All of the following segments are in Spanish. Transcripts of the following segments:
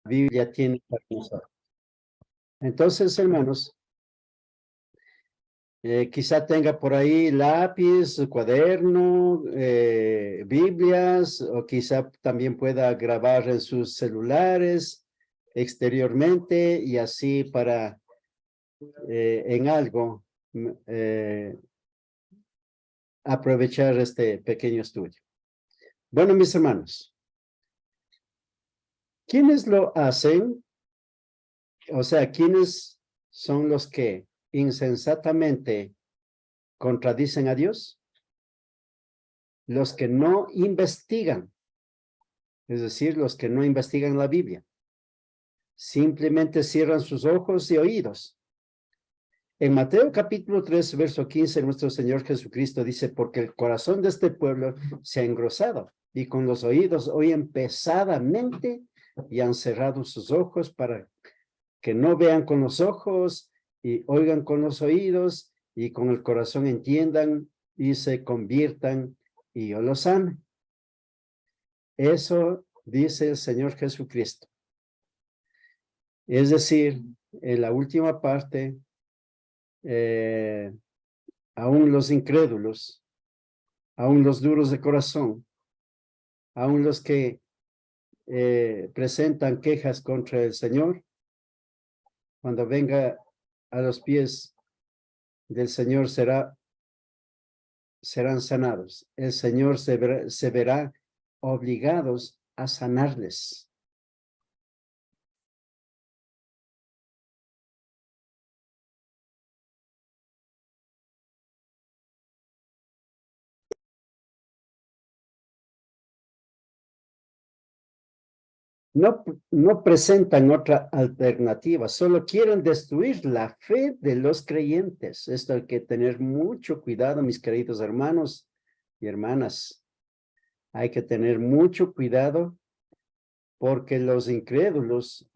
Biblia tiene para nosotros. Entonces, hermanos, quizá tenga por ahí lápiz, cuaderno, Biblias, o quizá también pueda grabar en sus celulares exteriormente y así para en algo aprovechar este pequeño estudio. Bueno, mis hermanos, ¿quiénes lo hacen? O sea, ¿quiénes son los que insensatamente contradicen a Dios? Los que no investigan, es decir, los que no investigan la Biblia. Simplemente cierran sus ojos y oídos. En Mateo capítulo 3, verso 15, nuestro Señor Jesucristo dice, porque el corazón de este pueblo se ha engrosado y con los oídos oyen pesadamente y han cerrado sus ojos para que no vean con los ojos y oigan con los oídos y con el corazón entiendan y se conviertan y yo los ame. Eso dice el Señor Jesucristo. Es decir, en la última parte, aún los incrédulos, aún los duros de corazón, aún los que presentan quejas contra el Señor, cuando venga a los pies del Señor serán sanados. El Señor se verá obligados a sanarles. No presentan otra alternativa, solo quieren destruir la fe de los creyentes. Esto hay que tener mucho cuidado, mis queridos hermanos y hermanas. Hay que tener mucho cuidado porque los incrédulos,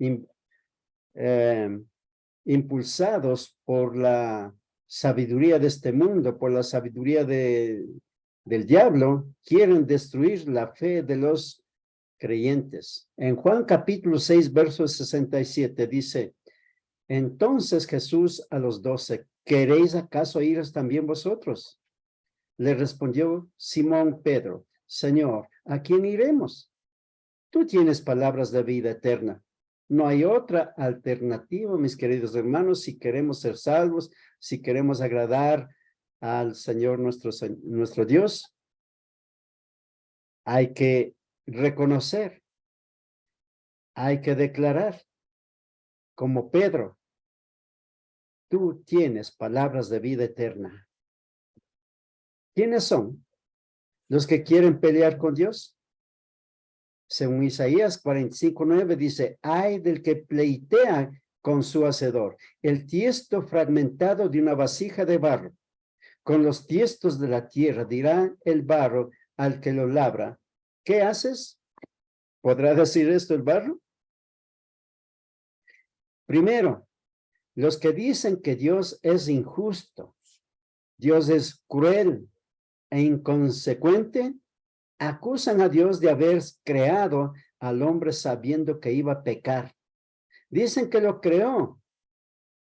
impulsados por la sabiduría de este mundo, por la sabiduría del diablo, quieren destruir la fe de los creyentes. En Juan capítulo 6, verso 67 dice, entonces Jesús a los 12, ¿queréis acaso iros también vosotros? Le respondió Simón Pedro, Señor, ¿a quién iremos? Tú tienes palabras de vida eterna. No hay otra alternativa, mis queridos hermanos, si queremos ser salvos, si queremos agradar al Señor nuestro Dios. Hay que reconocer, hay que declarar, como Pedro, tú tienes palabras de vida eterna. ¿Quiénes son los que quieren pelear con Dios? Según Isaías 45:9 dice, ay del que pleitea con su hacedor, el tiesto fragmentado de una vasija de barro. Con los tiestos de la tierra dirá el barro al que lo labra, ¿qué haces? ¿Podrá decir esto el barro? Primero, los que dicen que Dios es injusto, Dios es cruel e inconsecuente, acusan a Dios de haber creado al hombre sabiendo que iba a pecar. Dicen que lo creó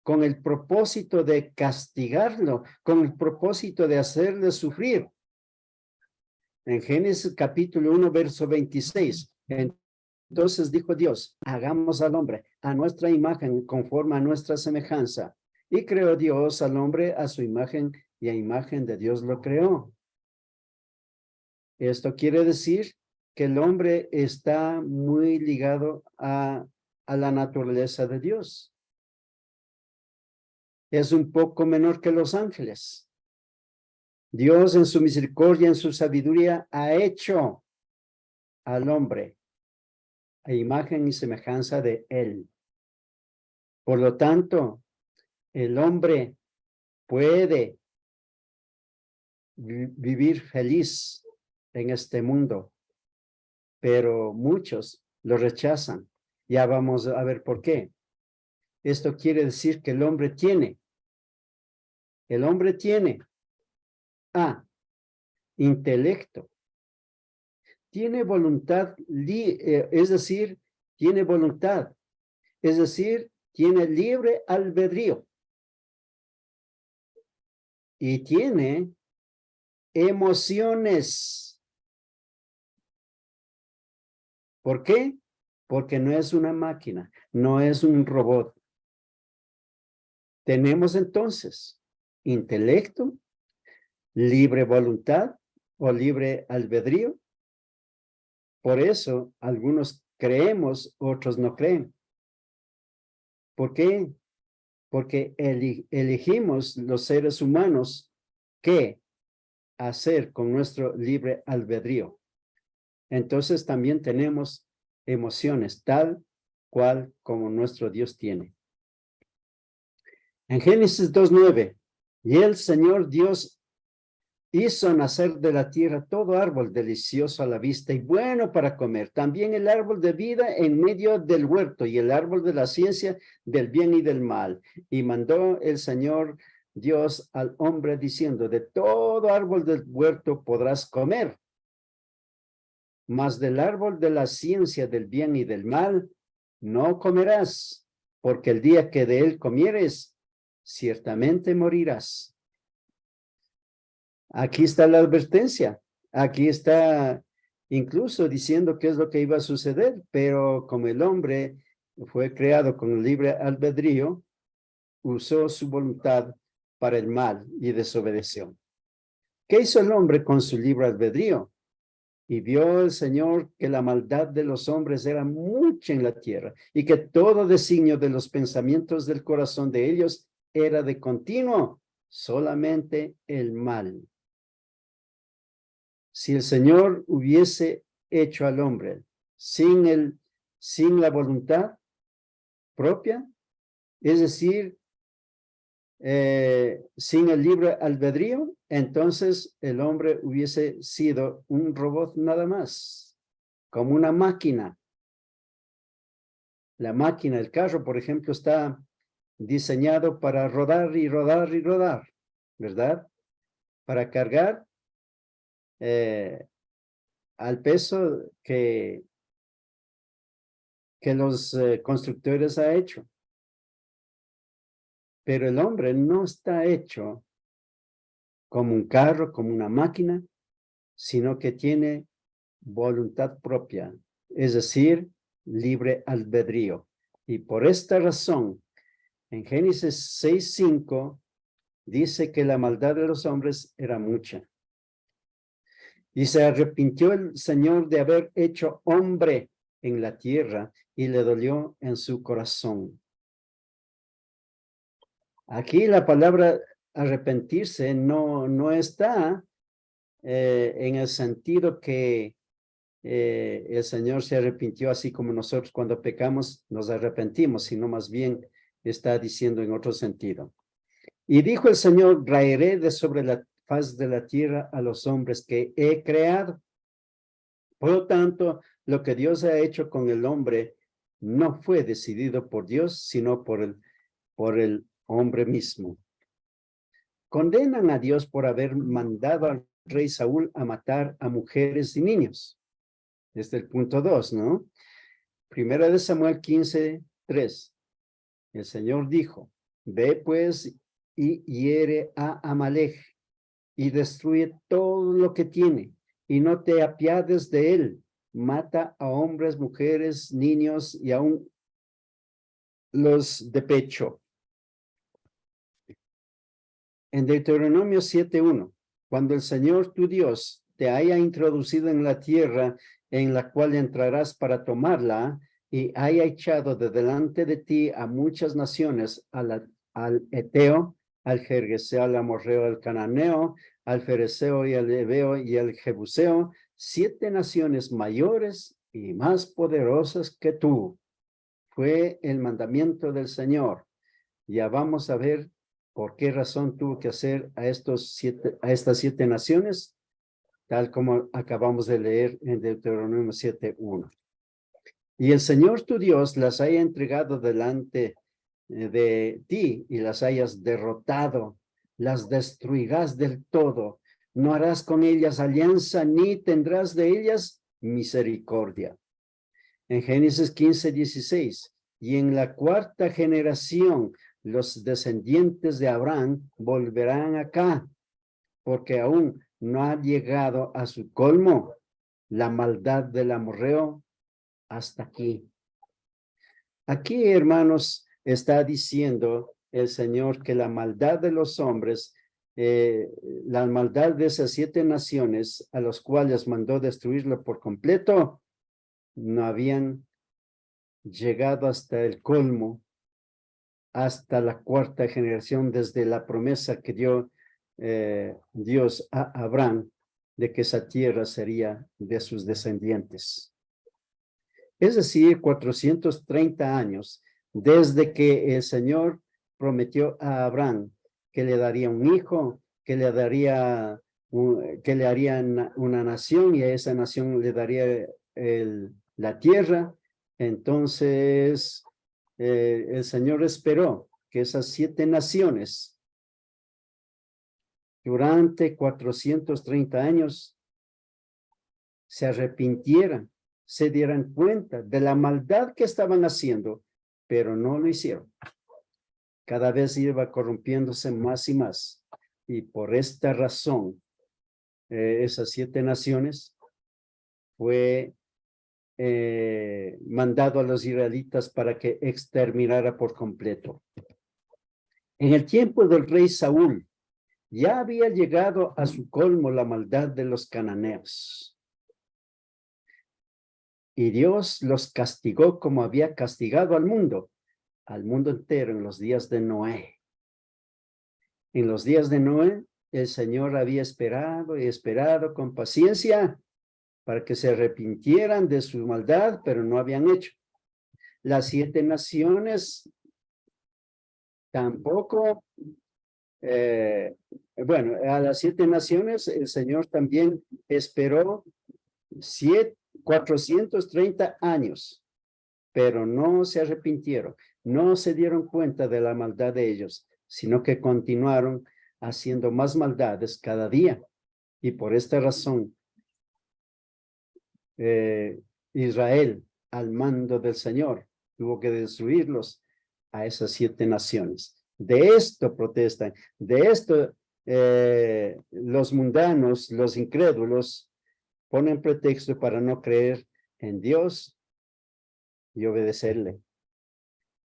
con el propósito de castigarlo, con el propósito de hacerle sufrir. En Génesis capítulo 1, verso 26, entonces dijo Dios, hagamos al hombre a nuestra imagen, conforme a nuestra semejanza. Y creó Dios al hombre a su imagen, y a imagen de Dios lo creó. Esto quiere decir que el hombre está muy ligado a la naturaleza de Dios. Es un poco menor que los ángeles. Dios en su misericordia, en su sabiduría, ha hecho al hombre a imagen y semejanza de él. Por lo tanto, el hombre puede vivir feliz en este mundo, pero muchos lo rechazan. Ya vamos a ver por qué. Esto quiere decir que el hombre tiene intelecto, tiene voluntad, es decir, tiene voluntad, es decir, tiene libre albedrío y tiene emociones. ¿Por qué? Porque no es una máquina, no es un robot. Tenemos entonces intelecto, libre voluntad o libre albedrío. Por eso algunos creemos, otros no creen. ¿Por qué? Porque elegimos los seres humanos qué hacer con nuestro libre albedrío. Entonces también tenemos emociones tal cual como nuestro Dios tiene. En Génesis 2:9, y el Señor Dios hizo nacer de la tierra todo árbol delicioso a la vista y bueno para comer, también el árbol de vida en medio del huerto y el árbol de la ciencia del bien y del mal. Y mandó el Señor Dios al hombre diciendo, de todo árbol del huerto podrás comer, mas del árbol de la ciencia del bien y del mal no comerás, porque el día que de él comieres, ciertamente morirás. Aquí está la advertencia. Aquí está incluso diciendo qué es lo que iba a suceder, pero como el hombre fue creado con libre albedrío, usó su voluntad para el mal y desobedeció. ¿Qué hizo el hombre con su libre albedrío? Y vio el Señor que la maldad de los hombres era mucha en la tierra y que todo designio de los pensamientos del corazón de ellos era de continuo, solamente el mal. Si el Señor hubiese hecho al hombre sin la voluntad propia, es decir, sin el libre albedrío, entonces el hombre hubiese sido un robot nada más, como una máquina. La máquina, el carro, por ejemplo, está diseñado para rodar y rodar y rodar, ¿verdad? Para cargar al peso que los constructores han hecho. Pero el hombre no está hecho como un carro, como una máquina, sino que tiene voluntad propia, es decir, libre albedrío. Y por esta razón, en Génesis 6:5, dice que la maldad de los hombres era mucha. Y se arrepintió el Señor de haber hecho hombre en la tierra y le dolió en su corazón. Aquí la palabra arrepentirse no está en el sentido que el Señor se arrepintió así como nosotros cuando pecamos nos arrepentimos, sino más bien está diciendo en otro sentido. Y dijo el Señor, raeré de sobre la faz de la tierra a los hombres que he creado. Por lo tanto, lo que Dios ha hecho con el hombre no fue decidido por Dios, sino por el hombre mismo. Condenan a Dios por haber mandado al rey Saúl a matar a mujeres y niños. Este es el punto 2, ¿no? Primera de Samuel 15:3. El Señor dijo, ve pues y hiere a Amalek y destruye todo lo que tiene y no te apiades de él. Mata a hombres, mujeres, niños y aún los de pecho. En Deuteronomio 7:1, cuando el Señor tu Dios te haya introducido en la tierra en la cual entrarás para tomarla y haya echado de delante de ti a muchas naciones, al Eteo, al Gergeseo, al Amorreo, al Cananeo, al Fereceo y al Ebeo y al Jebuseo, 7 naciones mayores y más poderosas que tú. Fue el mandamiento del Señor. Ya vamos a ver por qué razón tuvo que hacer a estas 7 naciones, tal como acabamos de leer en Deuteronomio 7:1. Y el Señor tu Dios las haya entregado delante de ti y las hayas derrotado, las destruirás del todo. No harás con ellas alianza ni tendrás de ellas misericordia. En Génesis 15:16, y en la cuarta generación los descendientes de Abraham volverán acá, porque aún no ha llegado a su colmo la maldad del amorreo hasta aquí. Aquí, hermanos, está diciendo el Señor que la maldad de los hombres, la maldad de esas 7 naciones a los cuales mandó destruirlo por completo, no habían llegado hasta el colmo, hasta la cuarta generación, desde la promesa que dio Dios a Abraham de que esa tierra sería de sus descendientes. Es decir, 430 años desde que el Señor prometió a Abraham que le daría un hijo, que le haría una nación y a esa nación le daría la tierra. Entonces, el Señor esperó que esas 7 naciones durante 430 años se arrepintieran, se dieran cuenta de la maldad que estaban haciendo, pero no lo hicieron. Cada vez iba corrompiéndose más y más. Y por esta razón, esas 7 naciones fue mandado a los israelitas para que exterminara por completo. En el tiempo del rey Saúl, ya había llegado a su colmo la maldad de los cananeos. Y Dios los castigó como había castigado al mundo entero en los días de Noé. En los días de Noé, el Señor había esperado y esperado con paciencia para que se arrepintieran de su maldad, pero no habían hecho. Las 7 naciones tampoco, bueno, a las 7 naciones el Señor también esperó 430 años, pero no se arrepintieron, no se dieron cuenta de la maldad de ellos, sino que continuaron haciendo más maldades cada día. Y por esta razón, Israel, al mando del Señor, tuvo que destruirlos a esas 7 naciones. De esto protestan, de esto los mundanos, los incrédulos, ponen pretexto para no creer en Dios y obedecerle.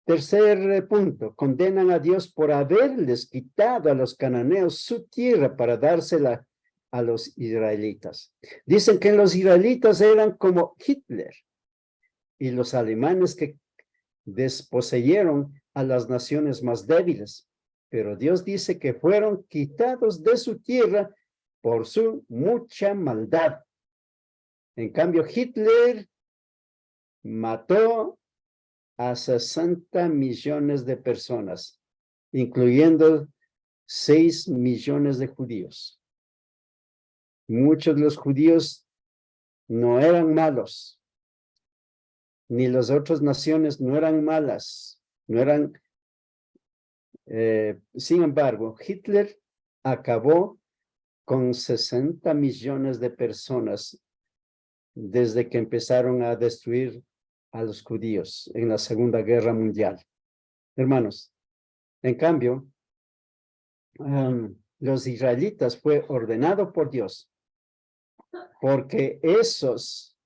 Tercer punto, condenan a Dios por haberles quitado a los cananeos su tierra para dársela a los israelitas. Dicen que los israelitas eran como Hitler y los alemanes que desposeyeron a las naciones más débiles. Pero Dios dice que fueron quitados de su tierra por su mucha maldad. En cambio, Hitler mató a 60 millones de personas, incluyendo 6 millones de judíos. Muchos de los judíos no eran malos, ni las otras naciones no eran malas, no eran. Sin embargo, Hitler acabó con 60 millones de personas desde que empezaron a destruir a los judíos en la Segunda Guerra Mundial. Hermanos, en cambio, los israelitas fue ordenado por Dios, porque esas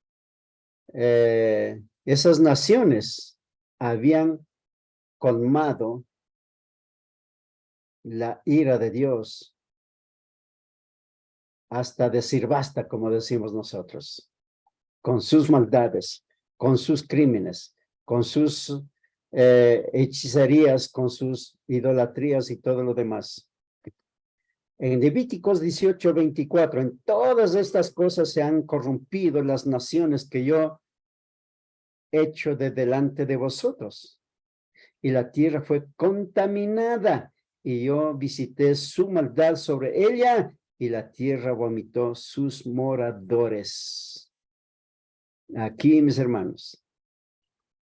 naciones habían colmado la ira de Dios hasta decir basta, como decimos nosotros, con sus maldades, con sus crímenes, con sus hechicerías, con sus idolatrías y todo lo demás. En Levíticos 18:24, en todas estas cosas se han corrompido las naciones que yo he hecho de delante de vosotros. Y la tierra fue contaminada, y yo visité su maldad sobre ella, y la tierra vomitó sus moradores. Aquí, mis hermanos,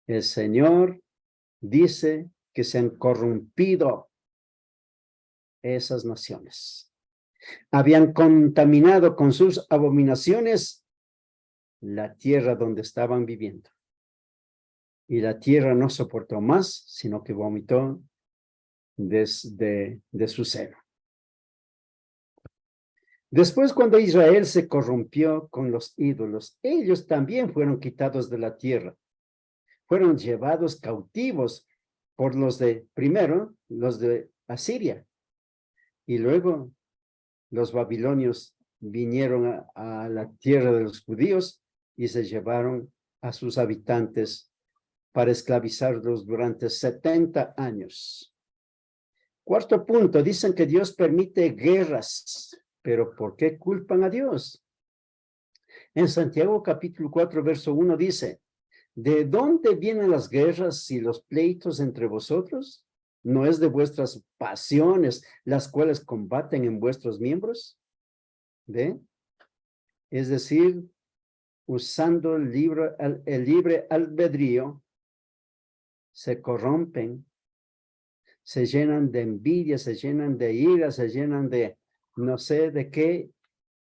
el Señor dice que se han corrompido esas naciones. Habían contaminado con sus abominaciones la tierra donde estaban viviendo. y la tierra no soportó más, sino que vomitó de su seno. Después, cuando Israel se corrompió con los ídolos, ellos también fueron quitados de la tierra. Fueron llevados cautivos por primero, los de Asiria, y luego los babilonios vinieron a la tierra de los judíos y se llevaron a sus habitantes para esclavizarlos durante 70 años. Cuarto punto, dicen que Dios permite guerras, pero ¿por qué culpan a Dios? En Santiago capítulo 4, verso 1 dice, ¿de dónde vienen las guerras y los pleitos entre vosotros? ¿No es de vuestras pasiones las cuales combaten en vuestros miembros? ¿Ve? Es decir, usando el libre albedrío, se corrompen, se llenan de envidia, se llenan de ira, se llenan de no sé de qué.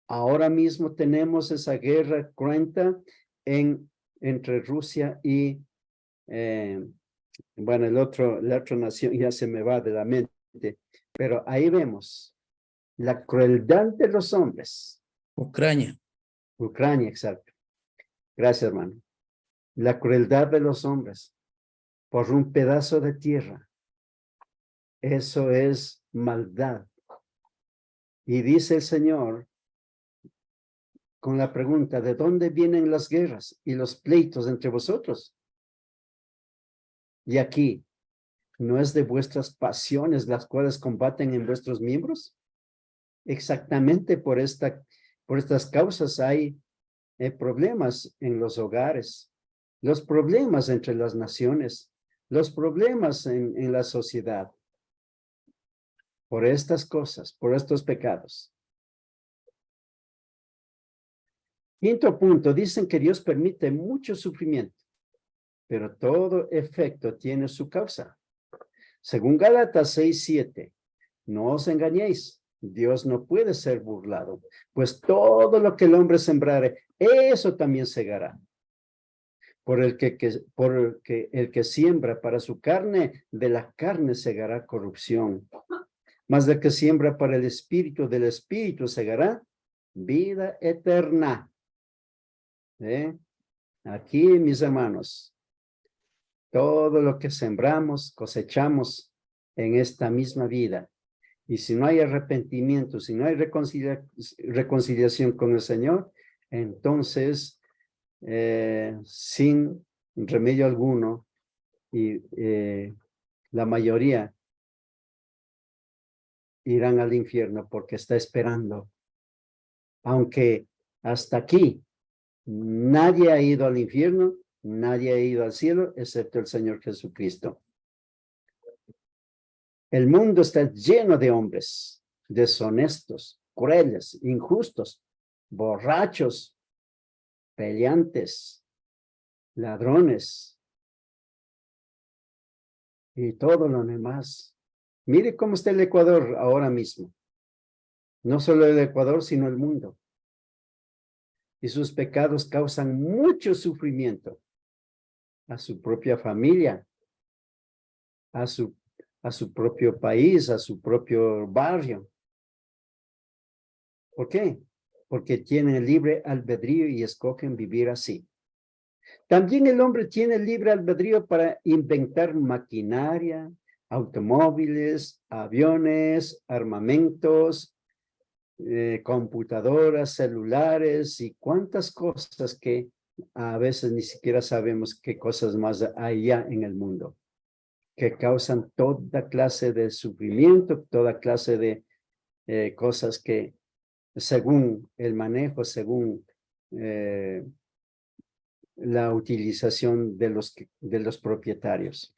Ahora mismo tenemos esa guerra cruenta entre Rusia y, bueno, la otra nación ya se me va de la mente, pero ahí vemos la crueldad de los hombres. Ucrania. Ucrania, exacto. Gracias, hermano. La crueldad de los hombres por un pedazo de tierra. Eso es maldad. Y dice el Señor con la pregunta, ¿de dónde vienen las guerras y los pleitos entre vosotros? Y aquí, ¿no es de vuestras pasiones las cuales combaten en vuestros miembros? Exactamente por estas causas hay problemas en los hogares, los problemas entre las naciones, los problemas en la sociedad. Por estas cosas, por estos pecados. Quinto punto, dicen que Dios permite mucho sufrimiento, pero todo efecto tiene su causa. Según Gálatas 6:7, no os engañéis, Dios no puede ser burlado, pues todo lo que el hombre sembrare, eso también segará. Porque el que siembra para su carne, de la carne segará corrupción. Mas el que siembra para el espíritu, del espíritu segará vida eterna. Aquí, mis hermanos, todo lo que sembramos, cosechamos en esta misma vida. Y si no hay arrepentimiento, si no hay reconciliación con el Señor, entonces, sin remedio alguno, y la mayoría irán al infierno porque está esperando. Aunque hasta aquí nadie ha ido al infierno, nadie ha ido al cielo, excepto el Señor Jesucristo. El mundo está lleno de hombres deshonestos, crueles, injustos, borrachos, peleantes, ladrones y todo lo demás. Mire cómo está el Ecuador ahora mismo. No solo el Ecuador, sino el mundo. Y sus pecados causan mucho sufrimiento a su propia familia, a su propio país, a su propio barrio. ¿Por qué? Porque tienen libre albedrío y escogen vivir así. También el hombre tiene libre albedrío para inventar maquinaria, automóviles, aviones, armamentos, computadoras, celulares y cuántas cosas que a veces ni siquiera sabemos qué cosas más hay ya en el mundo, que causan toda clase de sufrimiento, toda clase de cosas que según el manejo, según la utilización de los propietarios.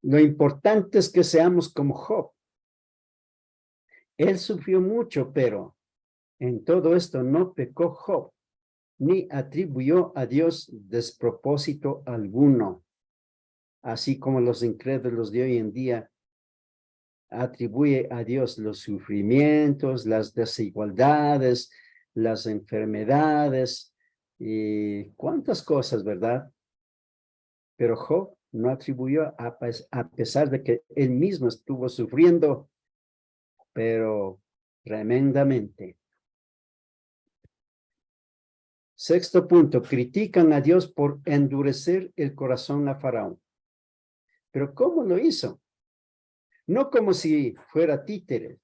Lo importante es que seamos como Job. Él sufrió mucho, pero en todo esto no pecó Job, ni atribuyó a Dios despropósito alguno, así como los incrédulos de hoy en día atribuye a Dios los sufrimientos, las desigualdades, las enfermedades y cuántas cosas, ¿verdad? Pero Job no atribuyó, a pesar de que él mismo estuvo sufriendo, pero tremendamente. Sexto punto, critican a Dios por endurecer el corazón a Faraón. Pero ¿cómo lo hizo? No como si fuera títere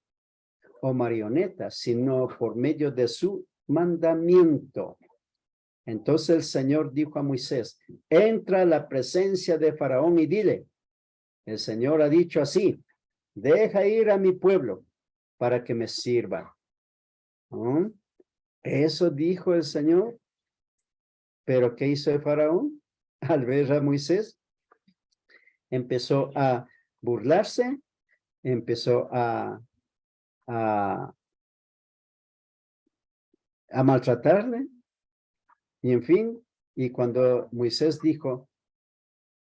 o marioneta, sino por medio de su mandamiento. Entonces el Señor dijo a Moisés, entra a la presencia de Faraón y dile, el Señor ha dicho así, deja ir a mi pueblo para que me sirva. ¿Mm? Eso dijo el Señor. Pero ¿qué hizo el Faraón? Al ver a Moisés, empezó a burlarse, empezó a maltratarle, y en fin, y cuando Moisés dijo,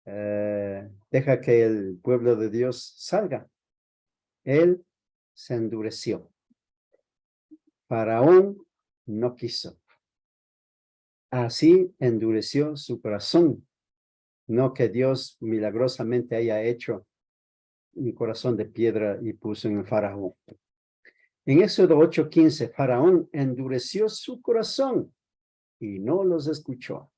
deja que el pueblo de Dios salga, él se endureció. Faraón no quiso. Así endureció su corazón, no que Dios milagrosamente haya hecho un corazón de piedra y puso en el Faraón. En Éxodo 8:15, Faraón endureció su corazón y no los escuchó.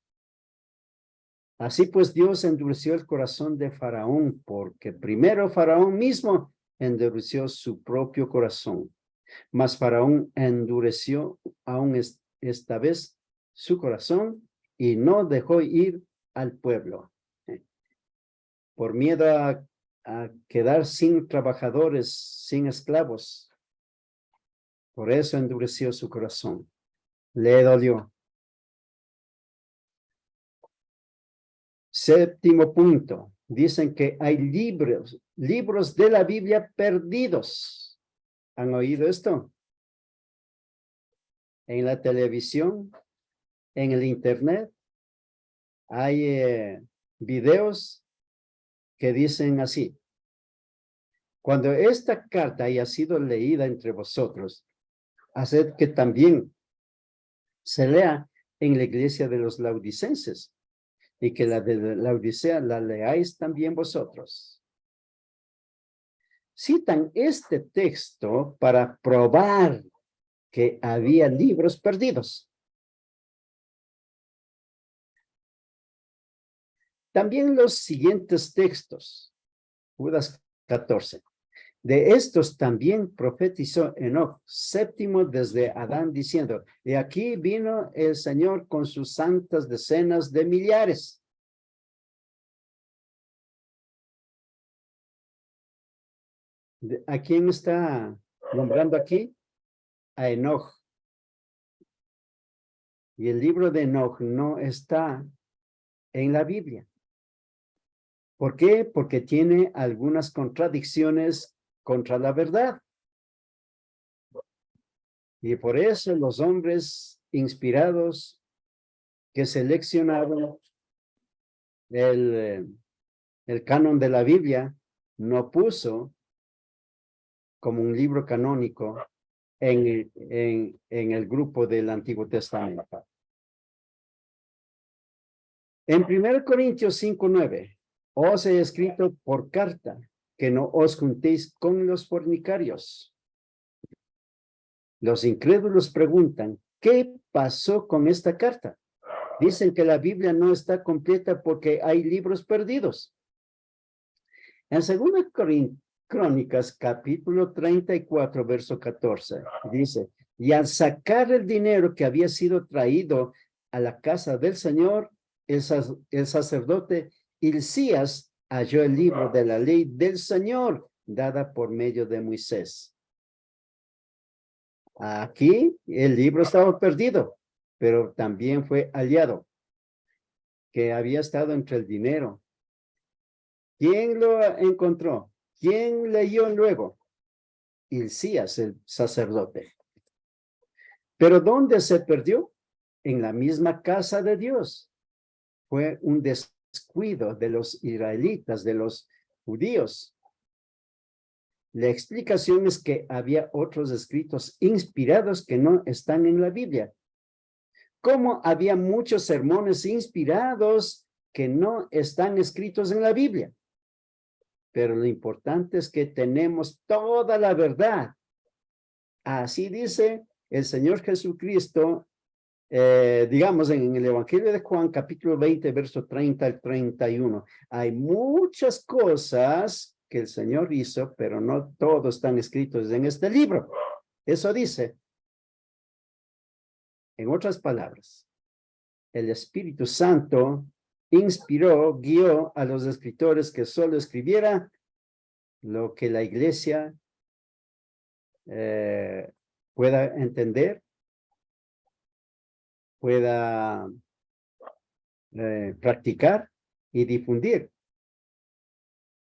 Así pues, Dios endureció el corazón de Faraón, porque primero Faraón mismo endureció su propio corazón. Mas Faraón endureció aún esta vez su corazón y no dejó ir al pueblo. Por miedo a quedar sin trabajadores, sin esclavos. Por eso endureció su corazón. Le dolió. Séptimo punto. Dicen que hay libros de la Biblia perdidos. ¿Han oído esto? En la televisión, en el internet, hay videos que dicen así. Cuando esta carta haya sido leída entre vosotros, haced que también se lea en la iglesia de los laodicenses y que la de Laodicea la leáis también vosotros. Citan este texto para probar que había libros perdidos. También los siguientes textos, Judas 14. De estos también profetizó Enoc, séptimo desde Adán, diciendo, y aquí vino el Señor con sus santas decenas de millares. ¿A quién está nombrando aquí? A Enoc. Y el libro de Enoc no está en la Biblia. ¿Por qué? Porque tiene algunas contradicciones contra la verdad. Y por eso los hombres inspirados que seleccionaron el canon de la Biblia no puso como un libro canónico en el grupo del Antiguo Testamento. En 1 Corintios 5:9, os he escrito por carta que no os juntéis con los fornicarios. Los incrédulos preguntan, ¿qué pasó con esta carta? Dicen que la Biblia no está completa porque hay libros perdidos. En 2 Crónicas, capítulo 34, verso 14, dice, y al sacar el dinero que había sido traído a la casa del Señor, el sacerdote Hilcías halló el libro de la ley del Señor, dada por medio de Moisés. Aquí el libro estaba perdido, pero también fue hallado, que había estado entre el dinero. ¿Quién lo encontró? ¿Quién leyó luego? Hilcías, el sacerdote. ¿Pero dónde se perdió? En la misma casa de Dios. Fue un descuido de los israelitas, de los judíos. La explicación es que había otros escritos inspirados que no están en la Biblia. Como había muchos sermones inspirados que no están escritos en la Biblia. Pero lo importante es que tenemos toda la verdad. Así dice el Señor Jesucristo, digamos en el Evangelio de Juan, capítulo 20, verso 30 al 31. Hay muchas cosas que el Señor hizo, pero no todos están escritos en este libro. Eso dice. En otras palabras, el Espíritu Santo inspiró, guió a los escritores que solo escribiera lo que la iglesia pueda entender, pueda practicar y difundir.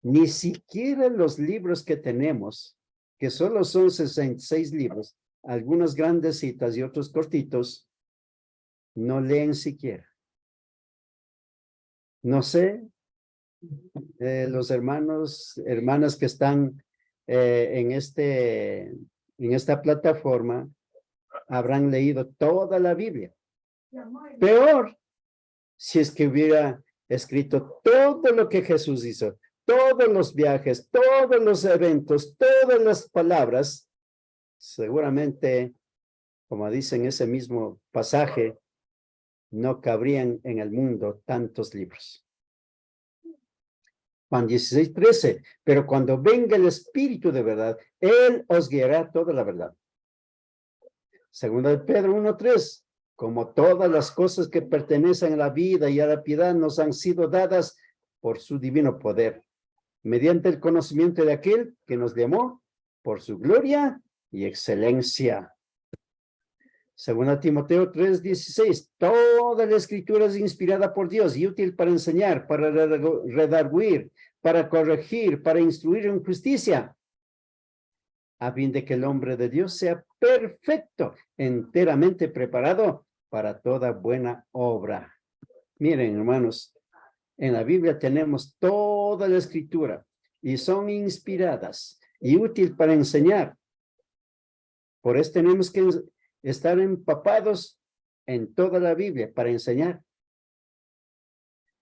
Ni siquiera los libros que tenemos, que solo son 66 libros, algunas grandes citas y otros cortitos, no leen siquiera. No sé, los hermanos, hermanas que están en esta plataforma, habrán leído toda la Biblia. Peor, si es que hubiera escrito todo lo que Jesús hizo, todos los viajes, todos los eventos, todas las palabras, seguramente, como dice en ese mismo pasaje, no cabrían en el mundo tantos libros. Juan 16, 13. Pero cuando venga el Espíritu de verdad, Él os guiará toda la verdad. Segunda de Pedro 1, 3. Como todas las cosas que pertenecen a la vida y a la piedad nos han sido dadas por su divino poder, mediante el conocimiento de aquel que nos llamó por su gloria y excelencia. Segunda Timoteo 3:16, toda la escritura es inspirada por Dios y útil para enseñar, para redarguir, para corregir, para instruir en justicia, a fin de que el hombre de Dios sea perfecto, enteramente preparado para toda buena obra. Miren, hermanos, en la Biblia tenemos toda la escritura y son inspiradas y útil para enseñar. Por eso tenemos que estar empapados en toda la Biblia para enseñar.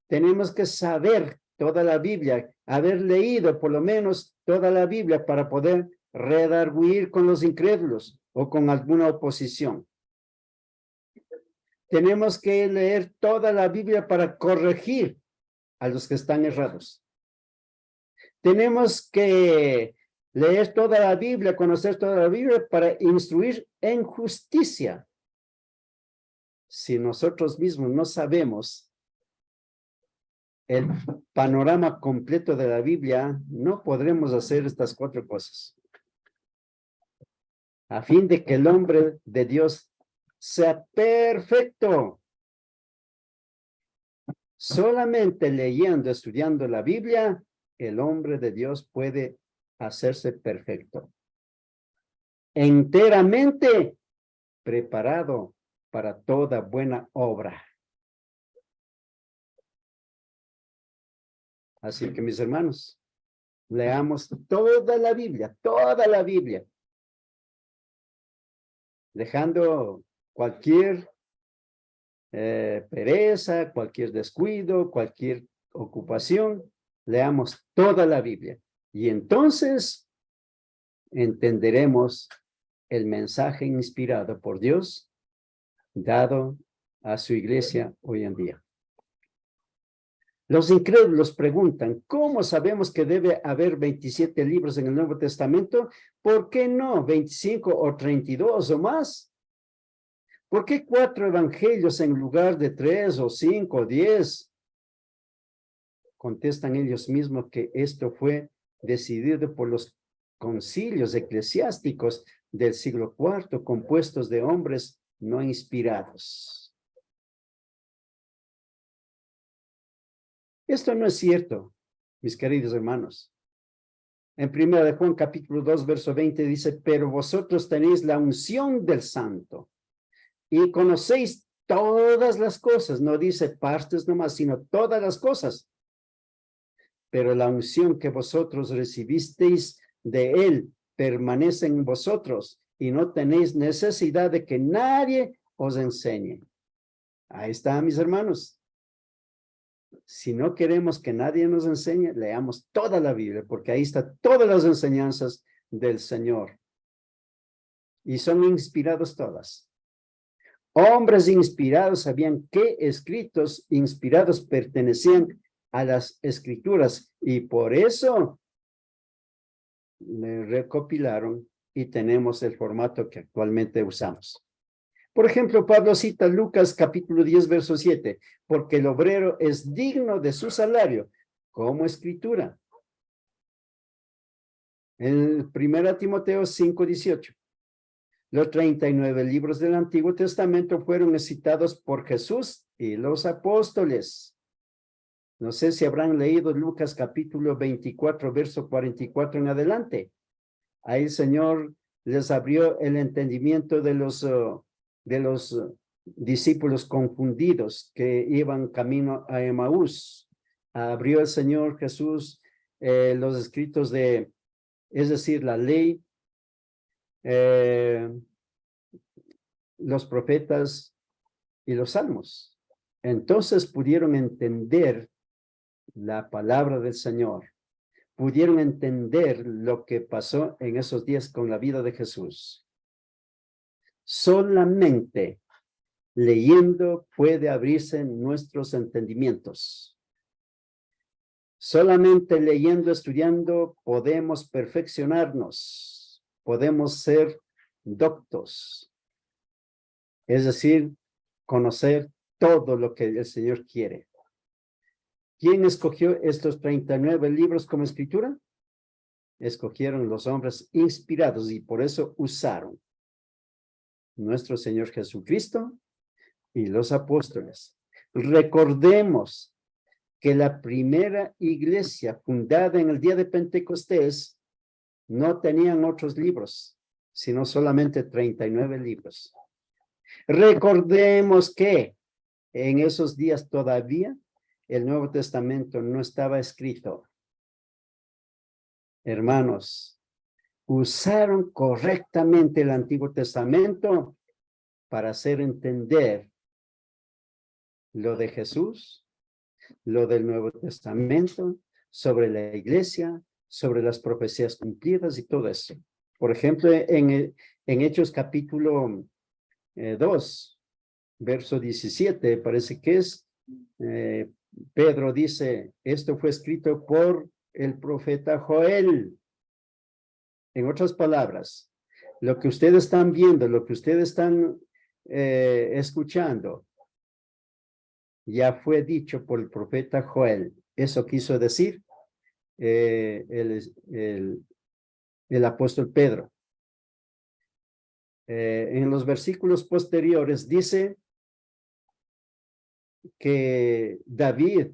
Tenemos que saber toda la Biblia, haber leído por lo menos toda la Biblia para poder redarguir con los incrédulos o con alguna oposición. Tenemos que leer toda la Biblia para corregir a los que están errados. Tenemos que leer toda la Biblia, conocer toda la Biblia para instruir en justicia. Si nosotros mismos no sabemos el panorama completo de la Biblia, no podremos hacer estas 4 cosas. A fin de que el hombre de Dios sea perfecto. Solamente leyendo, estudiando la Biblia, el hombre de Dios puede hacerse perfecto. Enteramente preparado para toda buena obra. Así que mis hermanos, leamos toda la Biblia, dejando cualquier pereza, cualquier descuido, cualquier ocupación, leamos toda la Biblia. Y entonces entenderemos el mensaje inspirado por Dios, dado a su iglesia hoy en día. Los incrédulos preguntan, ¿cómo sabemos que debe haber 27 libros en el Nuevo Testamento? ¿Por qué no 25 o 32 o más? ¿Por qué 4 evangelios en lugar de 3 o 5 o 10? Contestan ellos mismos que esto fue decidido por los concilios eclesiásticos del siglo IV, compuestos de hombres no inspirados. Esto no es cierto, mis queridos hermanos. En 1 de Juan capítulo 2, verso 20 dice, pero vosotros tenéis la unción del Santo y conocéis todas las cosas. No dice partes nomás, sino todas las cosas. Pero la unción que vosotros recibisteis de él permanece en vosotros y no tenéis necesidad de que nadie os enseñe. Ahí está, mis hermanos. Si no queremos que nadie nos enseñe, leamos toda la Biblia, porque ahí están todas las enseñanzas del Señor. Y son inspirados todas. Hombres inspirados sabían qué escritos inspirados pertenecían a las escrituras y por eso le recopilaron y tenemos el formato que actualmente usamos. Por ejemplo, Pablo cita Lucas capítulo 10, verso 7, porque el obrero es digno de su salario, como escritura. En 1 Timoteo 5, 18. Los 39 libros del Antiguo Testamento fueron citados por Jesús y los apóstoles. No sé si habrán leído Lucas capítulo 24, verso 44 en adelante. Ahí el Señor les abrió el entendimiento de los discípulos confundidos que iban camino a Emaús. Abrió el Señor Jesús los escritos es decir, la ley, los profetas y los salmos. Entonces pudieron entender la palabra del Señor. Pudieron entender lo que pasó en esos días con la vida de Jesús. Solamente leyendo puede abrirse nuestros entendimientos. Solamente leyendo, estudiando, podemos perfeccionarnos. Podemos ser doctos. Es decir, conocer todo lo que el Señor quiere. ¿Quién escogió estos 39 libros como escritura? Escogieron los hombres inspirados y por eso usaron nuestro Señor Jesucristo y los apóstoles. Recordemos que la primera iglesia fundada en el día de Pentecostés no tenían otros libros, sino solamente 39 libros. Recordemos que en esos días todavía el Nuevo Testamento no estaba escrito. Hermanos, usaron correctamente el Antiguo Testamento para hacer entender lo de Jesús, lo del Nuevo Testamento, sobre la iglesia, sobre las profecías cumplidas y todo eso. Por ejemplo, en Hechos capítulo 2, verso 17, parece que es, Pedro dice, esto fue escrito por el profeta Joel. En otras palabras, lo que ustedes están viendo, lo que ustedes están escuchando, ya fue dicho por el profeta Joel. Eso quiso decir el apóstol Pedro. En los versículos posteriores dice que David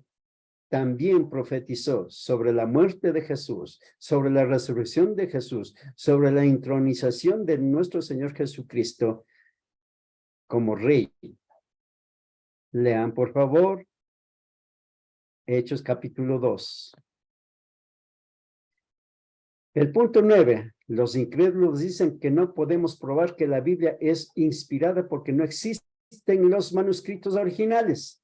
también profetizó sobre la muerte de Jesús, sobre la resurrección de Jesús, sobre la entronización de nuestro Señor Jesucristo como rey. Lean, por favor, Hechos capítulo 2. El punto 9. Los incrédulos dicen que no podemos probar que la Biblia es inspirada porque no existen los manuscritos originales.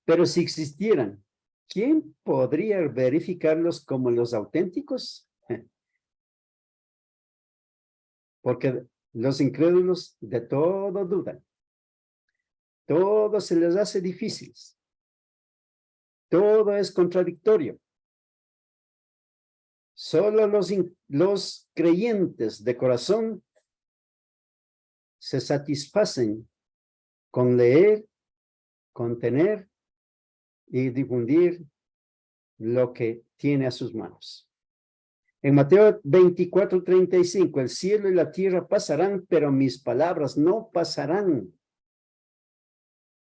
Pero si existieran, ¿quién podría verificarlos como los auténticos? Porque los incrédulos de todo dudan. Todo se les hace difícil. Todo es contradictorio. Solo los creyentes de corazón se satisfacen con leer, con tener y difundir lo que tiene a sus manos. En Mateo 24:35, el cielo y la tierra pasarán, pero mis palabras no pasarán.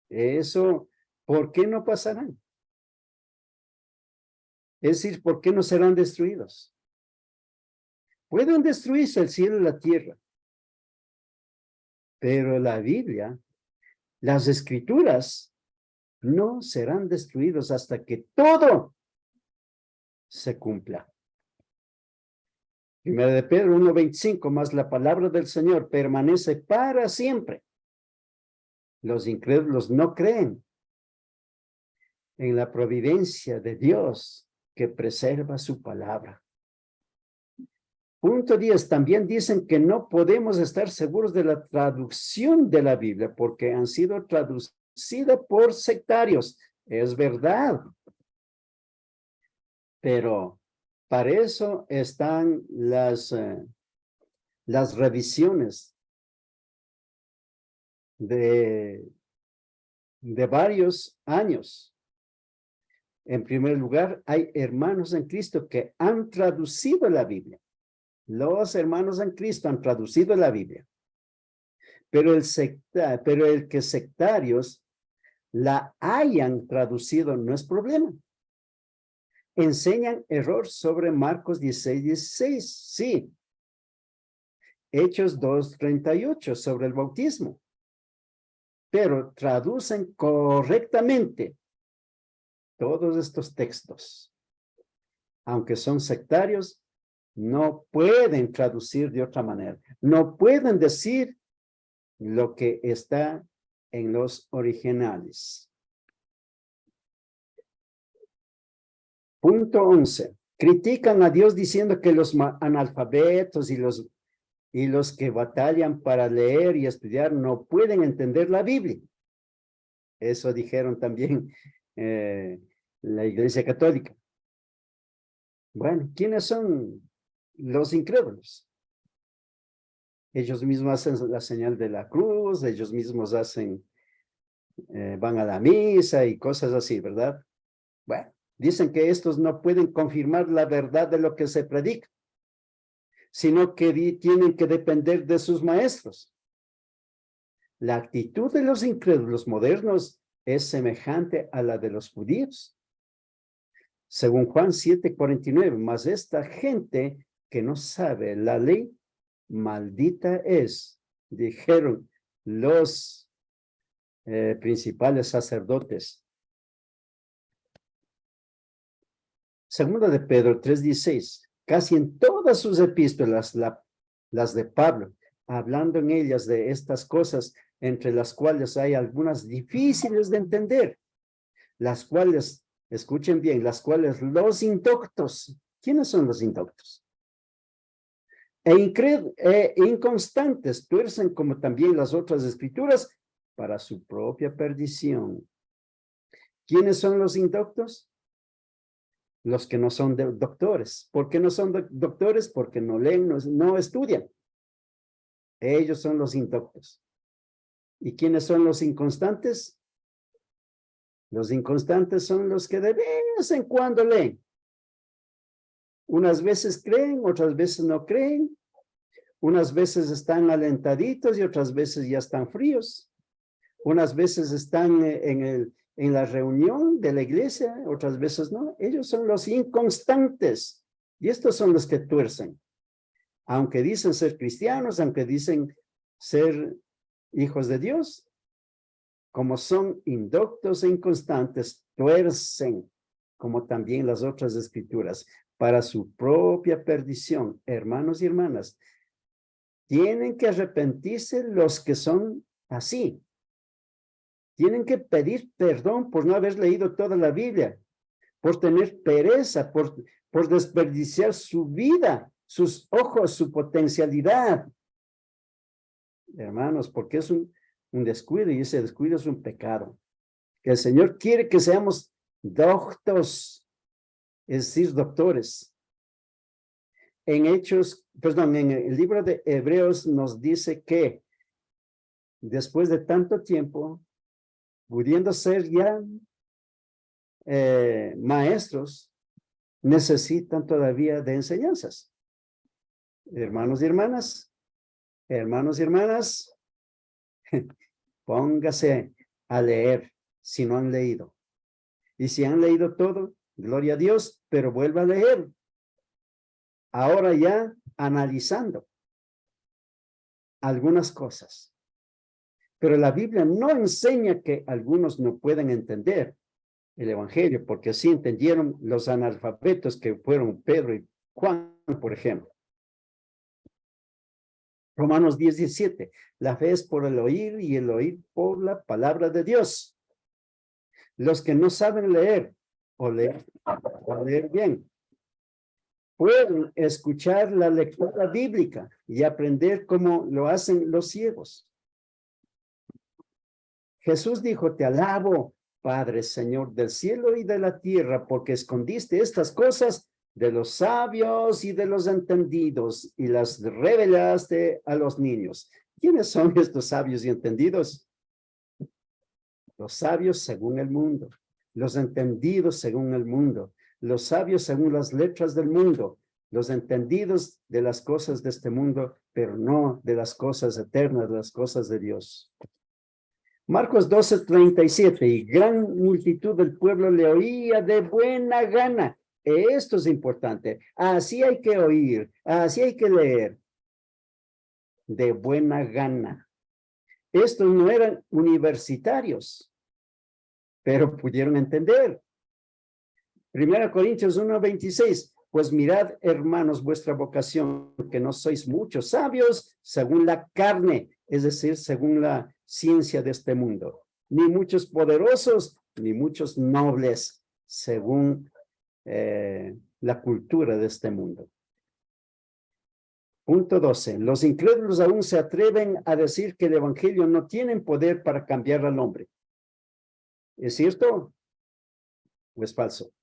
Eso, ¿por qué no pasarán? Es decir, ¿por qué no serán destruidos? Pueden destruirse el cielo y la tierra, pero la Biblia, las escrituras, no serán destruidos hasta que todo se cumpla. Primera de Pedro 1:25, más la palabra del Señor permanece para siempre. Los incrédulos no creen en la providencia de Dios que preserva su palabra. Punto 10. También dicen que no podemos estar seguros de la traducción de la Biblia porque han sido traducidas por sectarios. Es verdad. Pero para eso están las revisiones de varios años. En primer lugar, hay hermanos en Cristo que han traducido la Biblia. Los hermanos en Cristo han traducido la Biblia. Pero el que sectarios la hayan traducido no es problema. Enseñan error sobre Marcos 16:16, sí. Hechos 2:38 sobre el bautismo. Pero traducen correctamente todos estos textos. Aunque son sectarios, no pueden traducir de otra manera. No pueden decir lo que está en los originales. Punto 11. Critican a Dios diciendo que los analfabetos y los que batallan para leer y estudiar no pueden entender la Biblia. Eso dijeron también la Iglesia Católica. Bueno, ¿quiénes son los incrédulos? Ellos mismos hacen la señal de la cruz, ellos mismos van a la misa y cosas así, ¿verdad? Bueno, dicen que estos no pueden confirmar la verdad de lo que se predica, sino que tienen que depender de sus maestros. La actitud de los incrédulos modernos es semejante a la de los judíos. Según Juan 7:49, mas esta gente que no sabe la ley, maldita es, dijeron los principales sacerdotes. Segunda de Pedro 3:16, casi en todas sus epístolas, las de Pablo, hablando en ellas de estas cosas, entre las cuales hay algunas difíciles de entender, las cuales, escuchen bien, las cuales los indoctos, ¿quiénes son los indoctos? E inconstantes tuercen como también las otras escrituras para su propia perdición. ¿Quiénes son los indoctos? Los que no son doctores. ¿Por qué no son doctores? Porque no leen, no estudian. Ellos son los indoctos. ¿Y quiénes son los inconstantes? Los inconstantes son los que de vez en cuando leen. Unas veces creen, otras veces no creen. Unas veces están alentaditos y otras veces ya están fríos. Unas veces están en la reunión de la iglesia, otras veces no. Ellos son los inconstantes. Y estos son los que tuercen. Aunque dicen ser cristianos, aunque dicen ser hijos de Dios, como son indoctos e inconstantes, tuercen, como también las otras escrituras, para su propia perdición. Hermanos y hermanas, tienen que arrepentirse los que son así. Tienen que pedir perdón por no haber leído toda la Biblia, por tener pereza, por desperdiciar su vida, sus ojos, su potencialidad. Hermanos, porque es un descuido y ese descuido es un pecado. Que el Señor quiere que seamos doctos, es decir, doctores. En el libro de Hebreos nos dice que después de tanto tiempo, pudiendo ser ya maestros, necesitan todavía de enseñanzas. Hermanos y hermanas, póngase a leer si no han leído. Y si han leído todo, gloria a Dios, pero vuelva a leer. Ahora ya analizando algunas cosas. Pero la Biblia no enseña que algunos no puedan entender el Evangelio, porque sí entendieron los analfabetos que fueron Pedro y Juan, por ejemplo. Romanos 10:17, la fe es por el oír y el oír por la palabra de Dios. Los que no saben leer o leer bien, pueden escuchar la lectura bíblica y aprender cómo lo hacen los ciegos. Jesús dijo, te alabo, Padre, Señor del cielo y de la tierra, porque escondiste estas cosas de los sabios y de los entendidos y las revelaste a los niños. ¿Quiénes son estos sabios y entendidos? Los sabios según el mundo, los entendidos según el mundo, los sabios según las letras del mundo, los entendidos de las cosas de este mundo, pero no de las cosas eternas, de las cosas de Dios. Marcos 12:37, y gran multitud del pueblo le oía de buena gana. Esto es importante. Así hay que oír, así hay que leer. De buena gana. Estos no eran universitarios, pero pudieron entender. 1 Corintios 1:26, pues mirad, hermanos, vuestra vocación, que no sois muchos sabios según la carne, es decir, según la ciencia de este mundo, ni muchos poderosos, ni muchos nobles, según la cultura de este mundo. Punto 12. Los incrédulos aún se atreven a decir que el evangelio no tiene poder para cambiar al hombre. ¿Es cierto o es falso?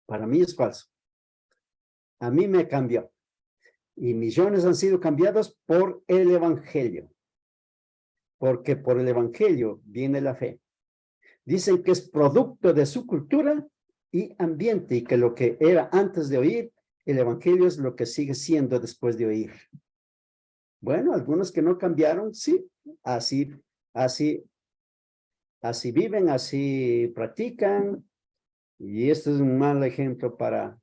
Para mí es falso. A mí me cambió. Y millones han sido cambiados por el evangelio. Porque por el evangelio viene la fe. Dicen que es producto de su cultura y ambiente, y que lo que era antes de oír, el evangelio es lo que sigue siendo después de oír. Bueno, algunos que no cambiaron, sí, así viven, así practican, y esto es un mal ejemplo para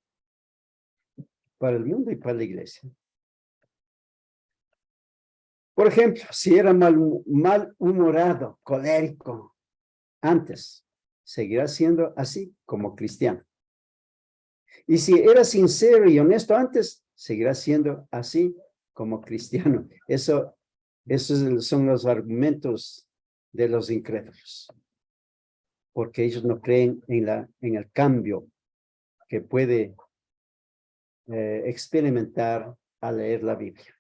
el mundo y para la iglesia. Por ejemplo, si era malhumorado, colérico, antes, seguirá siendo así como cristiano. Y si era sincero y honesto antes, seguirá siendo así como cristiano. Esos son los argumentos de los incrédulos. Porque ellos no creen en el cambio que puede experimentar al leer la Biblia.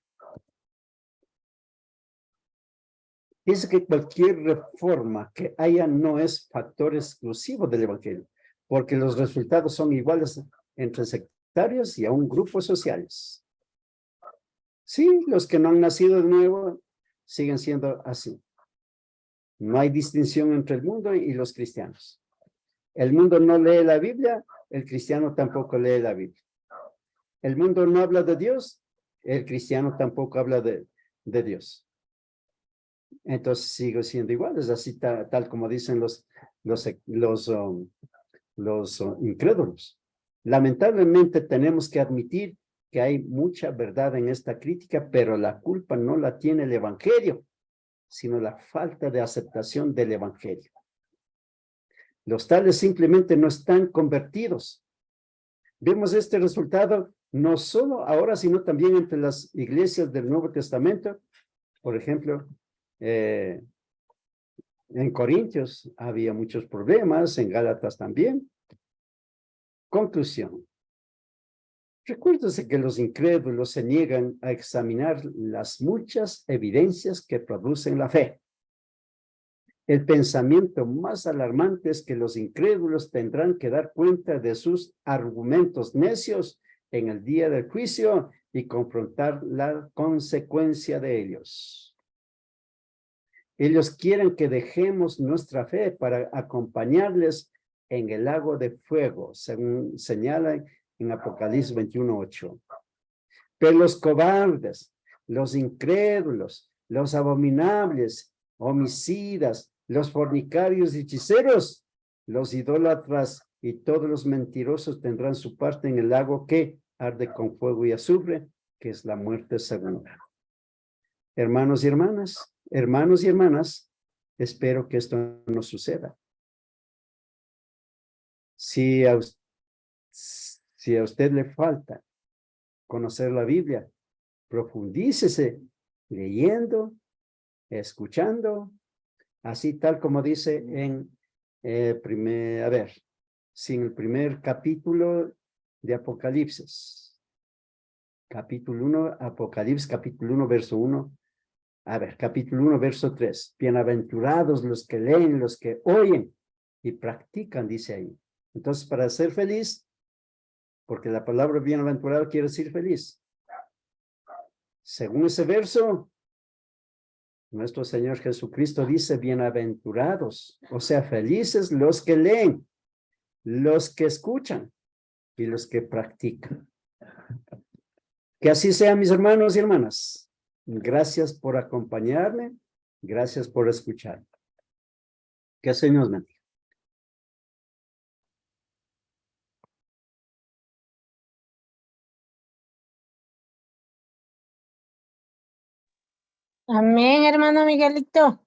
Piensa que cualquier reforma que haya no es factor exclusivo del evangelio, porque los resultados son iguales entre sectarios y aún grupos sociales. Sí, los que no han nacido de nuevo siguen siendo así. No hay distinción entre el mundo y los cristianos. El mundo no lee la Biblia, el cristiano tampoco lee la Biblia. El mundo no habla de Dios, el cristiano tampoco habla de Dios. Entonces sigue siendo igual, es así tal como dicen los incrédulos. Lamentablemente tenemos que admitir que hay mucha verdad en esta crítica, pero la culpa no la tiene el evangelio, sino la falta de aceptación del evangelio. Los tales simplemente no están convertidos. Vemos este resultado no solo ahora, sino también entre las iglesias del Nuevo Testamento. Por ejemplo, en Corintios había muchos problemas, en Gálatas también. Conclusión. Recuérdese que los incrédulos se niegan a examinar las muchas evidencias que producen la fe. El pensamiento más alarmante es que los incrédulos tendrán que dar cuenta de sus argumentos necios en el día del juicio y confrontar la consecuencia de ellos. Ellos quieren que dejemos nuestra fe para acompañarles en el lago de fuego, según señala en Apocalipsis 21:8. Pero los cobardes, los incrédulos, los abominables, homicidas, los fornicarios y hechiceros, los idólatras y todos los mentirosos tendrán su parte en el lago que arde con fuego y azufre, que es la muerte segunda. Hermanos y hermanas, espero que esto no suceda. Si a usted le falta conocer la Biblia, profundícese leyendo, escuchando, así tal como dice en a ver, sin el primer capítulo de Apocalipsis. Capítulo 1, Apocalipsis, capítulo 1, verso 1. A ver, capítulo 1, verso 3. Bienaventurados los que leen, los que oyen y practican, dice ahí. Entonces, para ser feliz, porque la palabra bienaventurado quiere decir feliz. Según ese verso, nuestro Señor Jesucristo dice bienaventurados, o sea, felices los que leen, los que escuchan y los que practican. Que así sea, mis hermanos y hermanas. Gracias por acompañarme. Gracias por escuchar. Que el Señor nos bendiga. Amén, hermano Miguelito.